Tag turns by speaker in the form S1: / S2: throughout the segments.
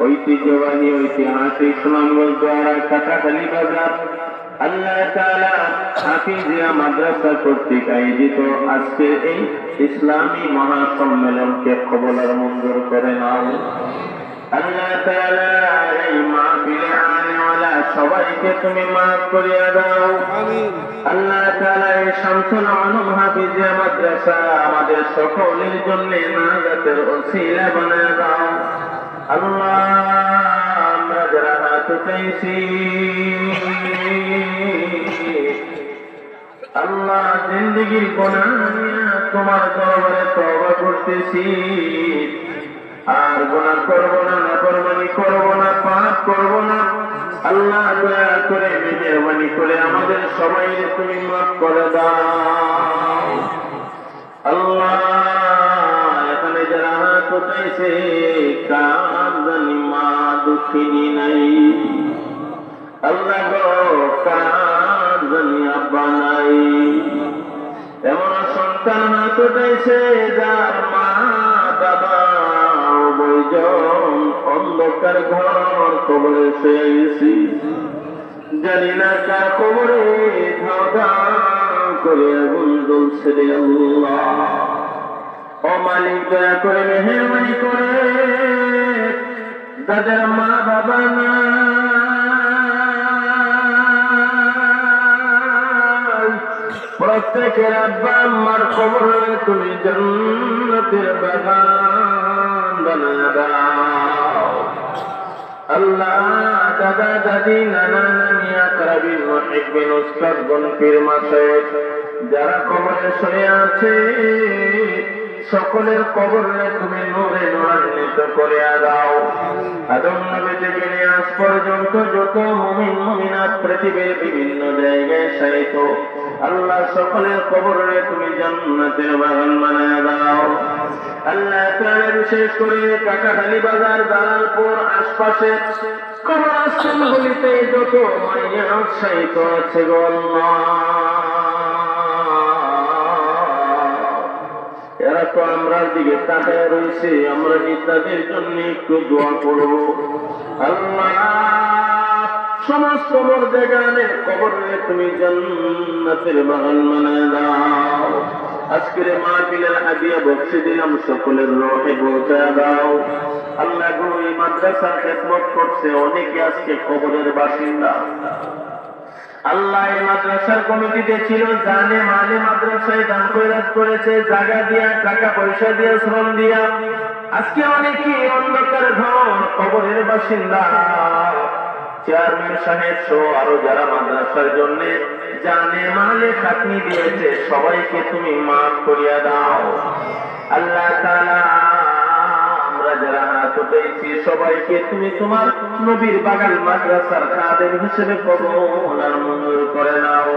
S1: ঐতিহ্যবাহী ঐতিহাসিক সুনামগঞ্জ দ্বারা কাটাখালী বাজার আল্লাহ তাআলা হাফিজিয়া মাদ্রাসা কর্তৃক আয়োজিত আজকের এই ইসলামী মহাসম্মেলনকে কবুল আর মঞ্জুর করে নাও। আল্লাহ তাআলা এই মাহফিলে আনেওয়ালা সবাইকে তুমি মাফ করিয়া দাও। আমিন। আল্লাহ তাআলা এই শামসুল আলম হাফিজিয়া মাদ্রাসা আমাদের সকলের জন্য নাজাতের ওসিলা বানায়া দাও। আল্লাহ আমরা যারা হাত উঠাইছি, আল্লাহ জিন্দেগীর গুনাহ নিয়ে তোমার দরবারে তওবা করতেছি, আর গুনাহ করব না, নাফরমানি করব না, পাপ করব না। আল্লাহ দয়া করে মেহেরবানি করে আমাদের সবাইকে তুমি মাফ করে দাও। আল্লাহ এখানে যারা হাত উঠাইছে কার জানি মা দুঃখিনী নাই, আল্লাহ গো কার জানি আব্বা নাই, এমন সন্তান হাত উঠাইছে যার মা বাবা বৈজন অন্ধকার ঘর কবরে শুয়েছি, জানি না কার কবরে ধাও ধাও করে আগুন জ্বলছে রে আল্লাহ। ও মালিক দয়া করে মেহেরবানি করে যাদের মা বাবা নাই, প্রত্যেকের আব্বা আম্মার কবরে তুমি জান্নাতের বাগান বানায়া দাও। আল্লাহ দাদা দাদি নানা নানি আকরাবিন মুহিব্বিন উস্তাদগণ পীর মাশায়েখ যারা কবরে শুয়ে আছে সকলের কবরে তুমি নূরে নূরান্বিত করে দাও। আদম নবী থেকে নিয়ে আজ পর্যন্ত যত মুমিন মুমিনাত পৃথিবীর বিভিন্ন জায়গায় শায়িত, আল্লাহ সকলের কবরে তুমি জান্নাতের বাগান বানায়া দাও। আল্লাহ তাআলা বিশেষ করে কাটাখালী বাজার, দালালপুর আশপাশে কবরস্থানগুলিতে যত মাইয়াত শায়িত আছে গো আল্লাহ, এরা তো আমরার দিকে তাকায় রয়েছে, আমরা তাদের জন্য একটু দোয়া করব। আল্লাহ সমস্ত মর্যাদানের কবরে তুমি জান্নাতের বাগান বানায় দাও। আজকের মাহফিলের হাদিয়া বক্সে দিলাম সকলের রহে পৌঁছায় দাও। আল্লাহ গো এই মাদ্রাসার খেদমত করছে অনেকে আজকে কবরের বাসিন্দা, আল্লাহ এই মাদ্রাসার কমিটিতে ছিল, জানে মালে মাদ্রাসায় দান খয়রাত করেছে, জায়গা দিয়া, টাকা পয়সা দিয়া, শ্রম দিয়া, আজকে অনেকে অন্ধকার ঘর কবরের বাসিন্দা। চেয়ারম্যান সাহেব সহ আরো যারা মাদ্রাসার জন্য জানে মালে খাটনি দিয়েছে সবাইকে তুমি মাফ করিয়া দাও। আল্লাহ তাআলা আমরা যারা হাত উঠাইছি সবাইকে তুমি তোমার নবীর বাগান মাদ্রাসার খাদেম হিসেবে কবুল আর মঞ্জুর করে নাও।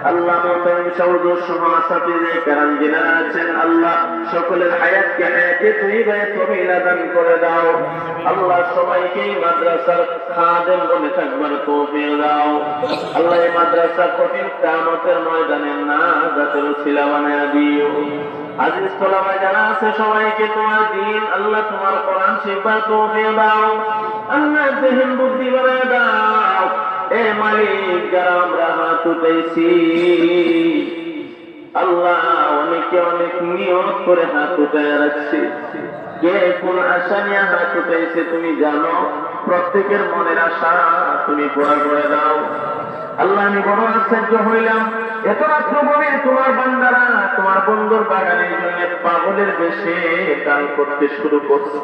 S1: আল্লাহ মোহতারাম শাহুদুর সমাসাতিরে কেরাম যিনারা আছেন, আল্লাহ সকলের হায়াতকে হায়াতে তৈয়বায়ে তবিলা দান করে দাও। আল্লাহ সবাইকে মাদ্রাসার খাদেম বলে থাকবার তৌফিক দাও। আল্লাহ এই মাদ্রাসা কঠিন কিয়ামতের ময়দানে নাজাতের ওসিলা বানায়া দিও। আজিজ তোলাবা যারা আছে সবাইকে তোমার দ্বীন, আল্লাহ তোমার কোরআন শিখবার তৌফিক দাও। আল্লাহ জেহেন বুদ্ধি বানায়া দাও। এ মালিক যারা আমরা হাত উঠাইছি, আল্লাহ অনেকে অনেক নিয়ত করে হাত উঠায় রাখছে, কে কোন আশা নিয়ে হাত উঠাইছে তুমি জানো, প্রত্যেকের মনের আশা তুমি পুরা করে দাও। আল্লাহ আমি বড় আশ্চর্য হইলাম, এত রাত্র পরে তোমার বান্দারা তোমার বন্ধুর বাগানের জন্য পাগলের বেশে দান করতে শুরু করছে।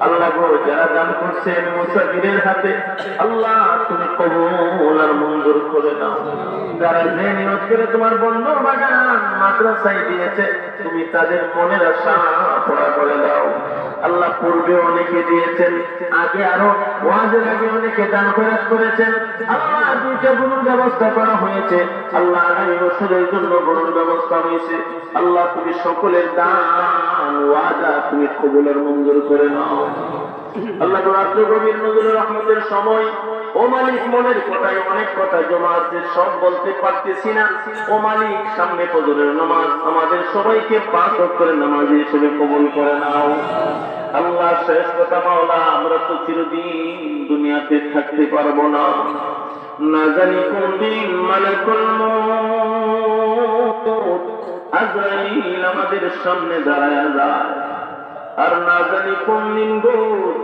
S1: আল্লাহ গো যারা দান করছে মুসাফিরের হাতে, আল্লাহ তুমি কবুল আর মঞ্জুর করে নাও। যারা যে নিয়ত করে তোমার বন্ধুর বাগান মাদ্রাসায় দিয়েছে তুমি তাদের মনের আশা পুরা করে দাও। আল্লাহ পূর্বে অনেকে দিয়েছেন, আগে আরো ওয়াজের আগে অনেকে দান খয়রাত করেছেন, আল্লাহ দুইটা গরুর ব্যবস্থা করা হয়েছে, আল্লাহ আগামী বছরের জন্য গরুর ব্যবস্থা হয়েছে। আল্লাহ তুমি সকলের দান ওয়াদা তুমি কবুলের মঞ্জুর করে নাও। আল্লাহ রাত্রে গভীর নজরুল রহমতের সময় ও মালিক মনের কথায় অনেক কথা জমা আছে, সব বলতে পারতেছি না। ও মালিক সামনে ফজরের নামাজ, আমাদের সবাইকে 5 ওয়াক্তের নামাজ হিসেবে কবুল করে নাও। আল্লাহ শেষ কথা মাওলা, আমরা তো চিরদিন দুনিয়াতে থাকতে পারবো না, না জানি কোন দিন মালাকুল মউত আজরাইল আমাদের সামনে দাঁড়ায়া যায়, আর না জানি কোন দিন গো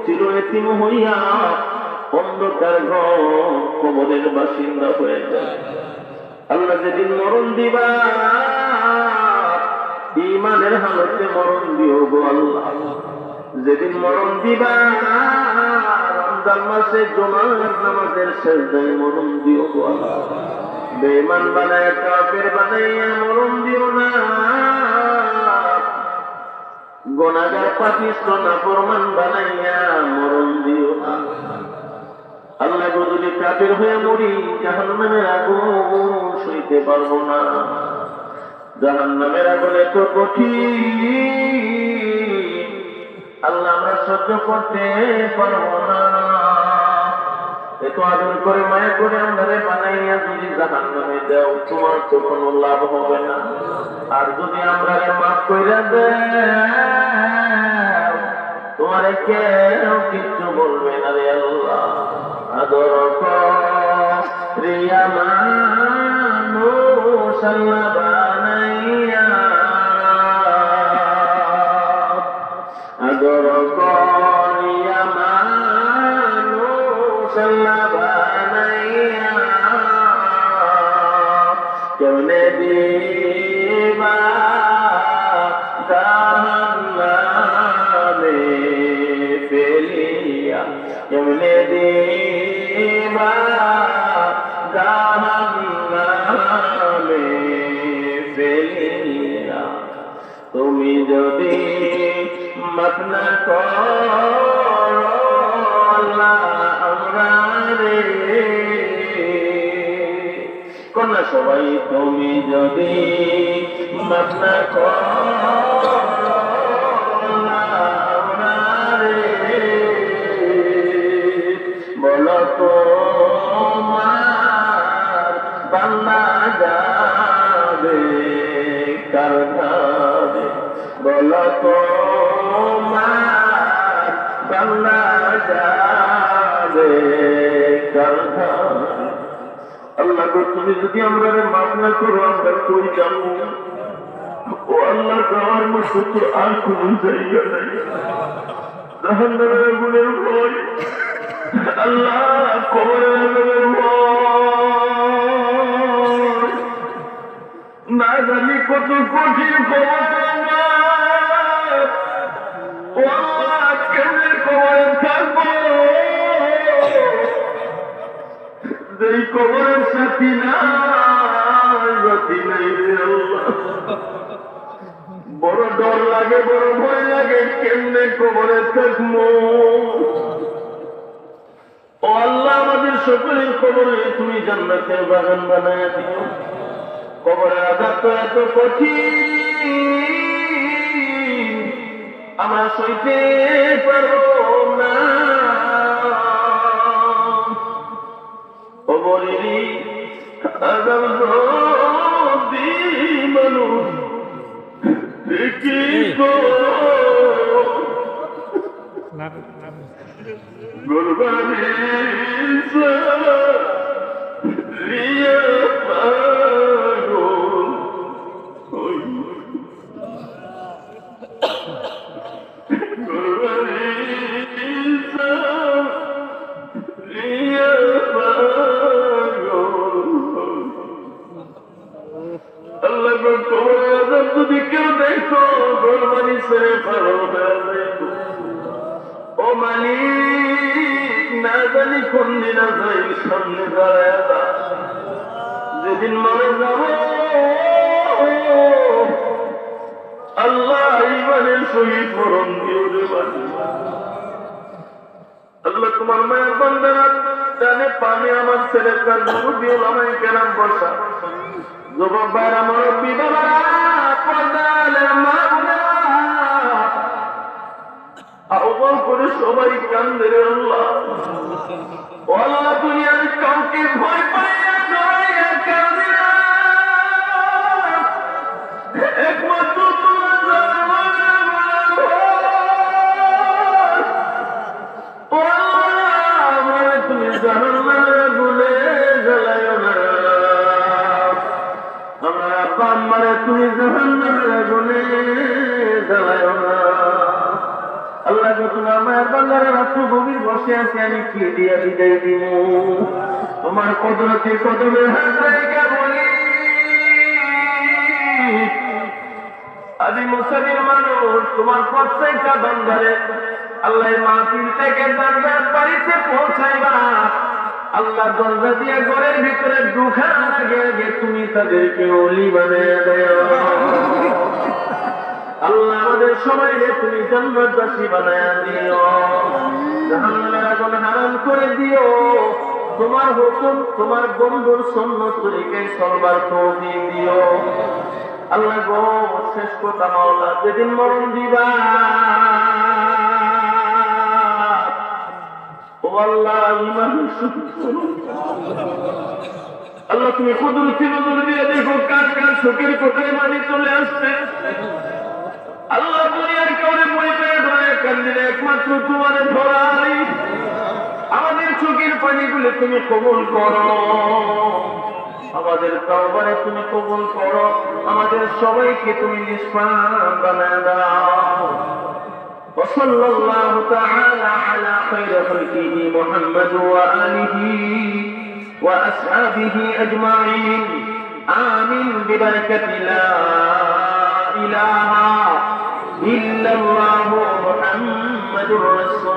S1: চির এতিম হইয়া অন্ধকার ঘর কবরের বাসিন্দা হয়ে যায়। আল্লাহ যেদিন মরণ দিবা ঈমানের হালতে মরণ দিও গো আল্লাহ, যেদিন মরণ দিবা রমজান মাসে জুমার নামাজের সেজদায় মরণ দিও গো আল্লাহ, বেঈমান বানায় কাফের বানাইয়া মরণ দিও না, গুনাহগার পাপিষ্ঠ নাফরমান বানাইয়া মরণ দিও না। আল্লাহ গো যদি কাফের হয়ে মরি জাহান্নামের আগুন সইতে পারবো না, জাহান্নামের আগুন এত কঠিন আল্লাহ আমরা সহ্য করতে পারবো না। এত আদর করে মায়া করে আমাদের বানাইয়া যদি জাহান্নামে দাও তোমার তো কোনো লাভ হবে না, আর যদি আমরা মাফ করে দেও তোমার কেউ কিচ্ছু বলবে না রে আল্লাহ। আদর করিয়া মানুষ আল্লাহ বানাইয়া, আদর করিয়া মানুষ আল্লাহ বানাইয়া, কেমনে দিবা জাহান্নামে ফেলিয়া, কেমনে দিবা জাহান্নামে ফেলিয়া, তুমি যদি মাফ না করো আল্লাহ আমরারে, কন্যা সবাই তুমি যদি মাফ না করো আল্লাহ আমরারে, বলো তোমার বান্দা যাবে কার ধারে, বলো তোমার বান্দা যাবে কার ধারে। আল্লাহ গো তুমি যদি আমরা মাফ না করো আমরা কই যাবো? ও আল্লাহ যাওয়ার মতো তোর আর কোন জায়গা নাই, জাহান্নামের আগুনের ভয়, আল্লাহ কবরের আগুনের ভয়, না জানি কত কঠিন কবর, ও আল্লাহ কেমনে কবরে থাকবো, যেই কবরের সাথী নাই গতি নাই রে আল্লাহ, বড় ডর লাগে বড় ভয় লাগে, কেমনে কবরে থাকবো। ও আল্লাহ আমাদের সকলের কবরে তুমি জান্নাতের বাগান বানায় দিও, কবরের আযাব তো এত কঠিন আমরা সইতে পারবো না, কবরেরই আযাব যদি মানুষ দেখি তো গুরবানি লিয়া পাগো, গুরবানি লিয়া পাগো, আল্লাহ গো কবরের আযাব যদি কেউ দেখো গুরবানি ছেড়ে পাগল হয়ে যাইতো। ও মালিক না জানি কোন দিন আজরাইল সামনে দাঁড়ায়, যেদিন মরে যাব আল্লাহ ঈমানের সহিত মরণ দিও রে বাবা। আল্লাহ তোমার মায়ের বান্দারা জানে পানি আমার ছেলে তার মুরব্বী ওলামায়ে কেরাম বসা, যুবক ভাইরা মুরব্বী বাবারা পর্দালের মা বোনেরা আহ্বান করে সবাই কান্দে রে আল্লাহ। ও আল্লাহ দুনিয়ার কাউকে ভয় পাইয়া ডরাইয়া কান্দে না, একমাত্র তোমার আল্লাহ গো তোমার মায়ের বান্দারা রাত্র গভীর বসে আছে, আমি কি দিয়া বিদায় দিব? তোমার কদরতে কদমে হাত রেখে বলি, আমি মুসলিম মানুষ, তোমার প্রত্যেকটা বান্দারে আল্লাহ মাহফিল থেকে জান্নাত বাড়িতে পৌঁছাইবা। আল্লাহ দরজা দিয়ে ঘরের ভিতরে ঢোকার আগে আগে তুমি তাদেরকে ওলি বানিয়ে দাও। আল্লাহ আমাদের সবাইকে তুমি জান্নাতবাসী বানায়া দিও, জাহান্নামের আগুন হারাম করে দিও। তোমার হুকুম, তোমার বন্ধুর সুন্নাত তরিকায় চলবার তৌফিক দিও। আল্লাহ গো শেষ কথা মাওলা, যেদিন মরণ দিবা ও আল্লাহ ঈমান আল্লাহ তুমি কুদরতি নজর দিয়ে দেখো কার কার চোখের কোথায় পানি চলে আসছে। আল্লাহ দুনিয়ার কাউরে পরিচয় ধরে কান্দিলে একমাত্র তোমার ধরাই। আমাদের চোখের পানিগুলো তুমি কবুল করো, আমাদের তাওবারে তুমি কবুল করো, আমাদের সবাইকে তুমি নিষ্পাপ বানায় দাও। وصلى الله تعالى على خير خلقه محمد وآله وأصحابه أجمعين آمين ببركة لا إله إلا الله محمد رسول